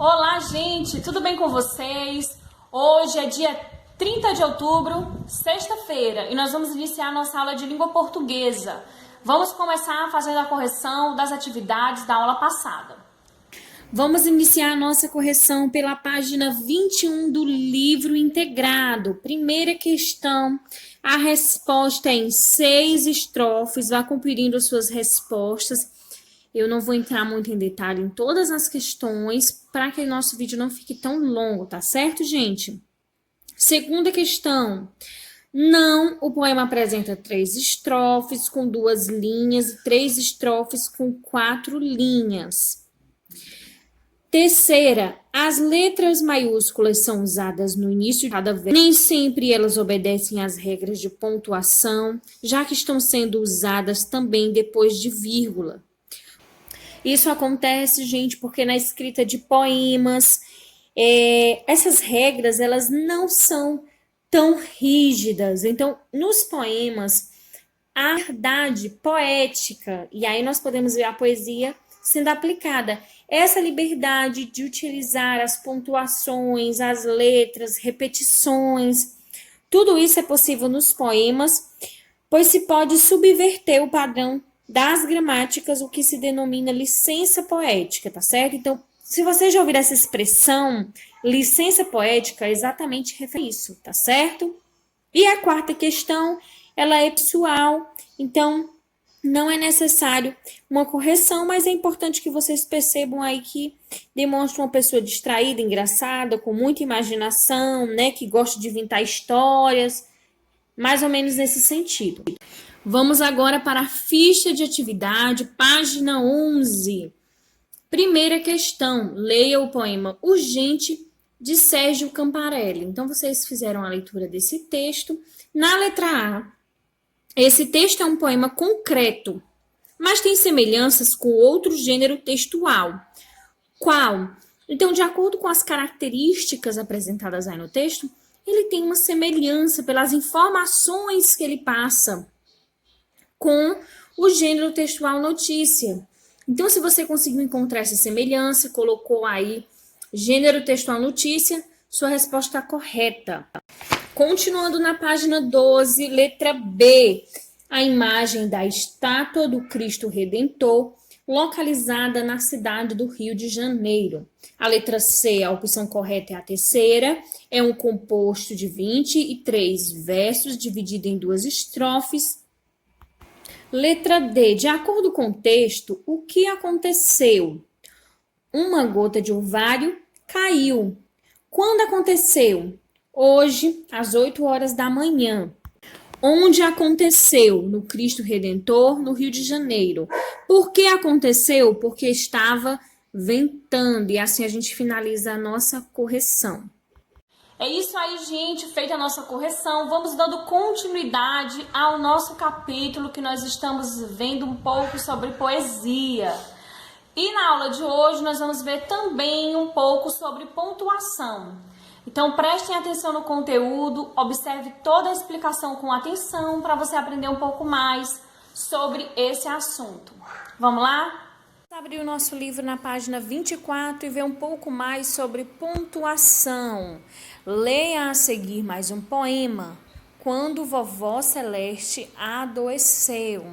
Olá, gente, tudo bem com vocês? Hoje é dia 30 de outubro, sexta-feira, e nós vamos iniciar a nossa aula de língua portuguesa. Vamos começar fazendo a correção das atividades da aula passada. Vamos iniciar a nossa correção pela página 21 do livro integrado. Primeira questão, a resposta é em 6 estrofes, vá conferindo suas respostas. Eu não vou entrar muito em detalhe em todas as questões para que o nosso vídeo não fique tão longo, tá certo, gente? Segunda questão. Não, o poema apresenta 3 estrofes com 2 linhas e 3 estrofes com 4 linhas. Terceira, as letras maiúsculas são usadas no início de cada verso. Nem sempre elas obedecem às regras de pontuação, já que estão sendo usadas também depois de vírgula. Isso acontece, gente, porque na escrita de poemas, essas regras, elas não são tão rígidas. Então, nos poemas, a verdade poética, e aí nós podemos ver a poesia sendo aplicada. Essa liberdade de utilizar as pontuações, as letras, repetições, tudo isso é possível nos poemas, pois se pode subverter o padrão das gramáticas, o que se denomina licença poética, tá certo? Então, se você já ouvir essa expressão, licença poética, exatamente refere a isso, tá certo? E a quarta questão, ela é pessoal, então não é necessário uma correção, mas é importante que vocês percebam aí que demonstra uma pessoa distraída, engraçada, com muita imaginação, né, que gosta de inventar histórias, mais ou menos nesse sentido. Vamos agora para a ficha de atividade, página 11. Primeira questão, leia o poema Urgente, de Sérgio Camparelli. Então, vocês fizeram a leitura desse texto. Na letra A, esse texto é um poema concreto, mas tem semelhanças com outro gênero textual. Qual? Então, de acordo com as características apresentadas aí no texto, ele tem uma semelhança pelas informações que ele passa com o gênero textual notícia. Então, se você conseguiu encontrar essa semelhança, colocou aí gênero textual notícia, sua resposta está correta. Continuando na página 12, letra B, a imagem da estátua do Cristo Redentor, localizada na cidade do Rio de Janeiro. A letra C, a opção correta é a terceira, é um composto de 23 versos, dividido em 2 estrofes. Letra D, de acordo com o texto, o que aconteceu? Uma gota de orvalho caiu. Quando aconteceu? Hoje, às 8 horas da manhã. Onde aconteceu? No Cristo Redentor, no Rio de Janeiro. Por que aconteceu? Porque estava ventando. E assim a gente finaliza a nossa correção. É isso aí, gente, feita a nossa correção, vamos dando continuidade ao nosso capítulo que nós estamos vendo um pouco sobre poesia. E na aula de hoje nós vamos ver também um pouco sobre pontuação. Então prestem atenção no conteúdo, observe toda a explicação com atenção para você aprender um pouco mais sobre esse assunto. Vamos lá? Vamos abrir o nosso livro na página 24 e ver um pouco mais sobre pontuação. Leia a seguir mais um poema, Quando Vovó Celeste Adoeceu.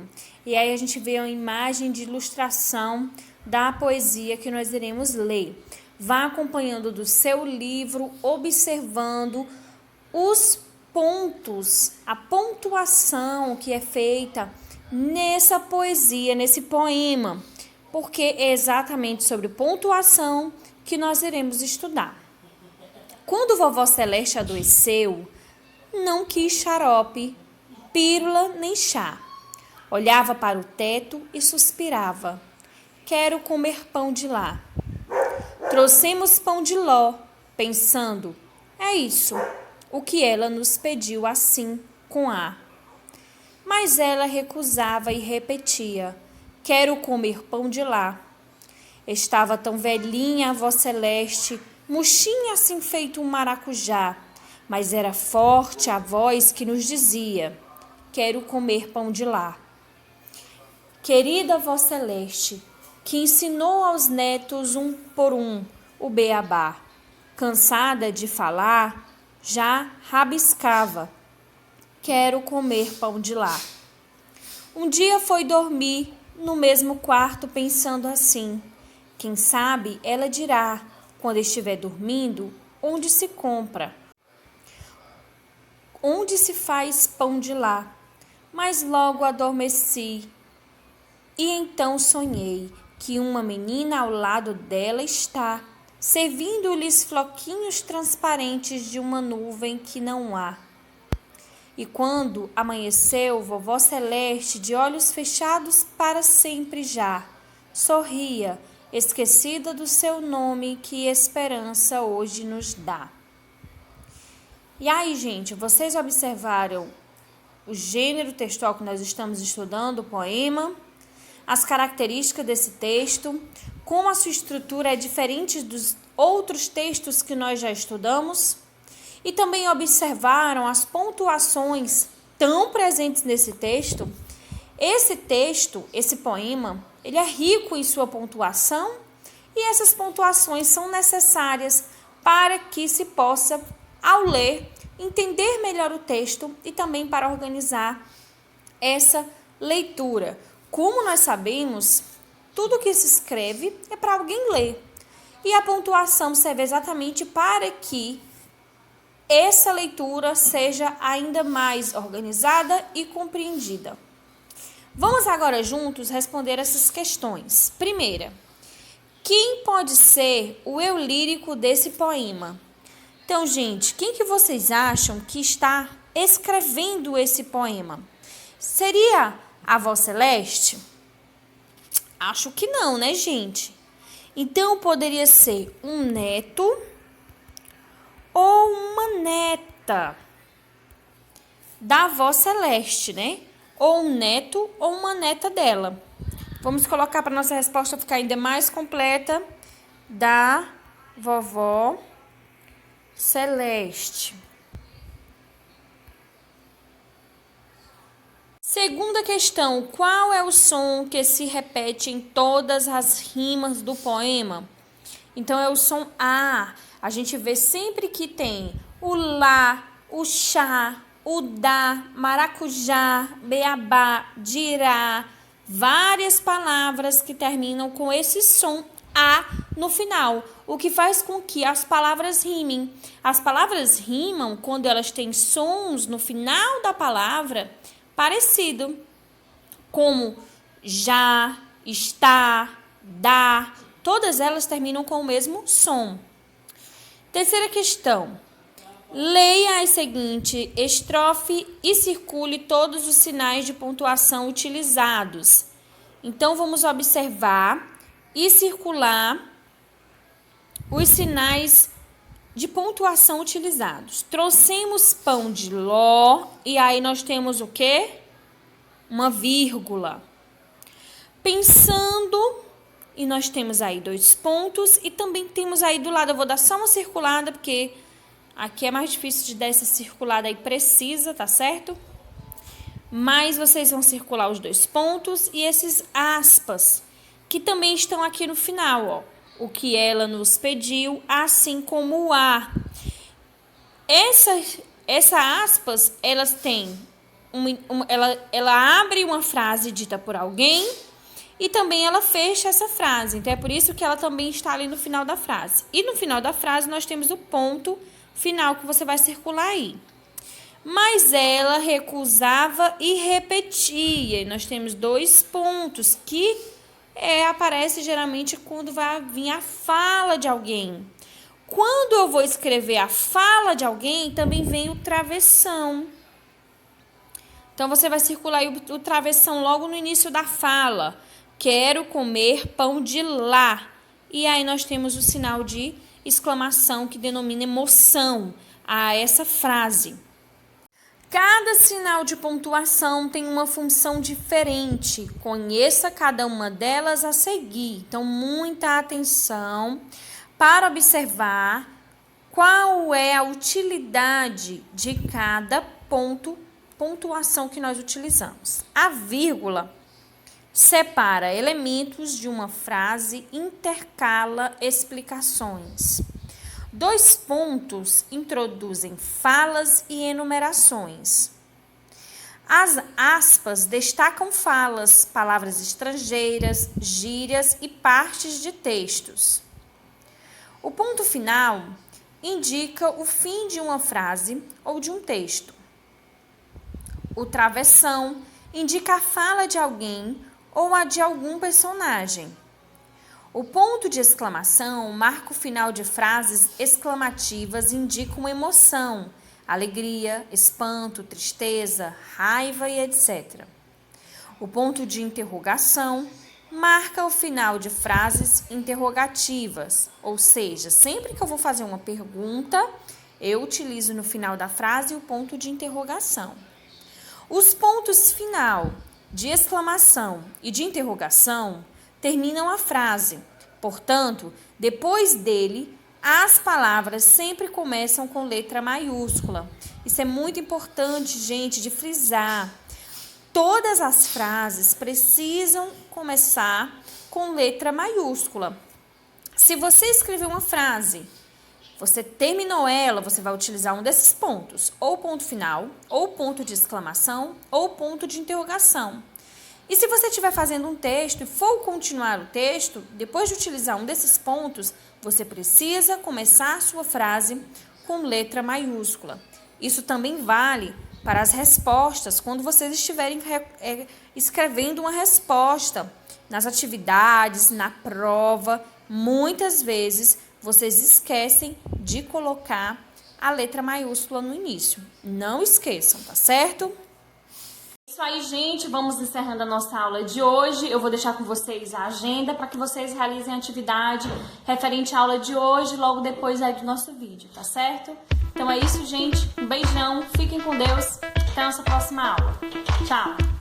E aí a gente vê uma imagem de ilustração da poesia que nós iremos ler. Vá acompanhando do seu livro, observando os pontos, a pontuação que é feita nessa poesia, nesse poema, porque é exatamente sobre pontuação que nós iremos estudar. Quando Vovó Celeste adoeceu, não quis xarope, pílula nem chá. Olhava para o teto e suspirava. Quero comer pão de lá. Trouxemos pão de ló, pensando, é isso, o que ela nos pediu assim, com A. Mas ela recusava e repetia, quero comer pão de lá. Estava tão velhinha a Vó Celeste, murchinha assim feito um maracujá, mas era forte a voz que nos dizia, quero comer pão de lá. Querida Vó Celeste, que ensinou aos netos um por um o beabá. Cansada de falar, já rabiscava. Quero comer pão de lá. Um dia foi dormir no mesmo quarto pensando assim. Quem sabe ela dirá, quando estiver dormindo, onde se compra, onde se faz pão de lá. Mas logo adormeci e então sonhei que uma menina ao lado dela está, servindo-lhes floquinhos transparentes de uma nuvem que não há. E quando amanheceu, vovó Celeste, de olhos fechados para sempre já, sorria, esquecida do seu nome que esperança hoje nos dá. E aí, gente, vocês observaram o gênero textual que nós estamos estudando, o poema, as características desse texto, como a sua estrutura é diferente dos outros textos que nós já estudamos? E também observaram as pontuações tão presentes nesse texto? Esse texto, esse poema, ele é rico em sua pontuação e essas pontuações são necessárias para que se possa, ao ler, entender melhor o texto e também para organizar essa leitura. Como nós sabemos, tudo que se escreve é para alguém ler. E a pontuação serve exatamente para que essa leitura seja ainda mais organizada e compreendida. Vamos agora juntos responder essas questões. Primeira, quem pode ser o eu lírico desse poema? Então, gente, quem que vocês acham que está escrevendo esse poema? Seria a Vó Celeste? Acho que não, né, gente? Então, poderia ser um neto ou uma neta da Vó Celeste, né? Ou um neto ou uma neta dela. Vamos colocar para nossa resposta ficar ainda mais completa, da vovó Celeste. Segunda questão, qual é o som que se repete em todas as rimas do poema? Então, é o som A. A gente vê sempre que tem o lá, o chá, o dá, maracujá, beabá, dirá, várias palavras que terminam com esse som A no final, o que faz com que as palavras rimem. As palavras rimam quando elas têm sons no final da palavra parecido, como já, está, dá, todas elas terminam com o mesmo som. Terceira questão. Leia a seguinte estrofe e circule todos os sinais de pontuação utilizados. Então, vamos observar e circular os sinais de pontuação utilizados. Trouxemos pão de ló e aí nós temos o quê? Uma vírgula. Pensando, e nós temos aí 2 pontos e também temos aí do lado, eu vou dar só uma circulada porque aqui é mais difícil de dar essa circulada aí precisa, tá certo? Mas vocês vão circular os 2 pontos e esses aspas, que também estão aqui no final, ó. O que ela nos pediu, assim como o a. Essa aspas, elas têm ela abre uma frase dita por alguém e também ela fecha essa frase. Então, é por isso que ela também está ali no final da frase. E no final da frase, nós temos o ponto final que você vai circular aí. Mas ela recusava e repetia. E nós temos 2 pontos que aparece geralmente quando vai vir a fala de alguém. Quando eu vou escrever a fala de alguém, também vem o travessão. Então, você vai circular o travessão logo no início da fala. Quero comer pão de lá. E aí nós temos o sinal de exclamação que denomina emoção a essa frase. Cada sinal de pontuação tem uma função diferente. Conheça cada uma delas a seguir. Então, muita atenção para observar qual é a utilidade de cada pontuação que nós utilizamos. A vírgula Separa elementos de uma frase, intercala explicações. 2 pontos introduzem falas e enumerações. As aspas destacam falas, palavras estrangeiras, gírias e partes de textos. O ponto final indica o fim de uma frase ou de um texto. O travessão indica a fala de alguém ou a de algum personagem. O ponto de exclamação marca o final de frases exclamativas e indica uma emoção, alegria, espanto, tristeza, raiva e etc. O ponto de interrogação marca o final de frases interrogativas, ou seja, sempre que eu vou fazer uma pergunta, eu utilizo no final da frase o ponto de interrogação. Os pontos final de exclamação e de interrogação terminam a frase. Portanto, depois dele, as palavras sempre começam com letra maiúscula. Isso é muito importante, gente, de frisar. Todas as frases precisam começar com letra maiúscula. Se você escrever uma frase, você terminou ela, você vai utilizar um desses pontos, ou ponto final, ou ponto de exclamação, ou ponto de interrogação. E se você estiver fazendo um texto e for continuar o texto, depois de utilizar um desses pontos, você precisa começar a sua frase com letra maiúscula. Isso também vale para as respostas, quando vocês estiverem escrevendo uma resposta nas atividades, na prova, muitas vezes vocês esquecem de colocar a letra maiúscula no início. Não esqueçam, tá certo? É isso aí, gente. Vamos encerrando a nossa aula de hoje. Eu vou deixar com vocês a agenda para que vocês realizem a atividade referente à aula de hoje, logo depois aí do nosso vídeo, tá certo? Então é isso, gente. Um beijão. Fiquem com Deus. Até a nossa próxima aula. Tchau!